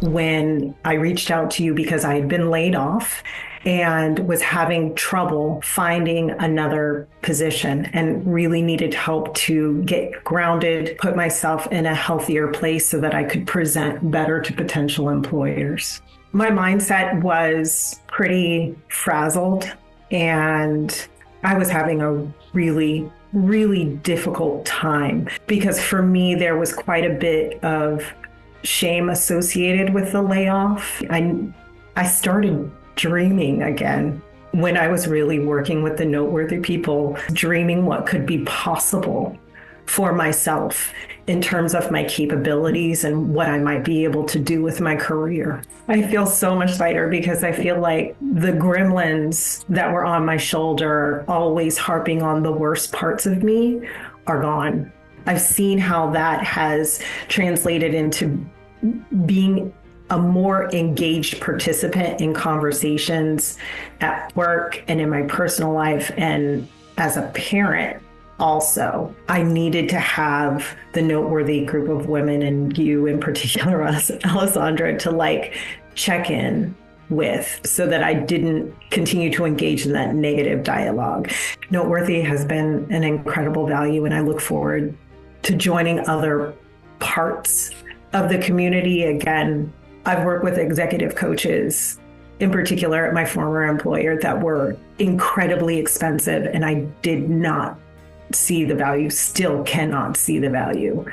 when I reached out to you because I had been laid off and was having trouble finding another position and really needed help to get grounded, put myself in a healthier place so that I could present better to potential employers. My mindset was pretty frazzled, and I was having a really difficult time because for me, there was quite a bit of shame associated with the layoff. I started dreaming again when I was really working with the Noteworthy people, dreaming what could be possible for myself in terms of my capabilities and what I might be able to do with my career. I feel so much lighter because I feel like the gremlins that were on my shoulder, always harping on the worst parts of me, are gone. I've seen how that has translated into being a more engaged participant in conversations at work and in my personal life, and as a parent also. I needed to have the Noteworthy group of women, and you in particular, Alessandra, to check in with so that I didn't continue to engage in that negative dialogue. Noteworthy has been an incredible value, and I look forward to joining other parts of the community. Again, I've worked with executive coaches, in particular at my former employer, that were incredibly expensive, and I did not see the value, still cannot see the value.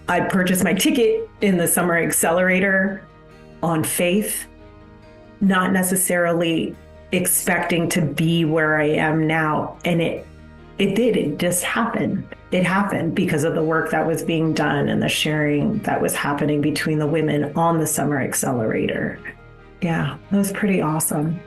I purchased my ticket in the Summer Accelerator on faith, not necessarily expecting to be where I am now. And it just happened. It happened because of the work that was being done and the sharing that was happening between the women on the Summer Accelerator. Yeah, that was pretty awesome.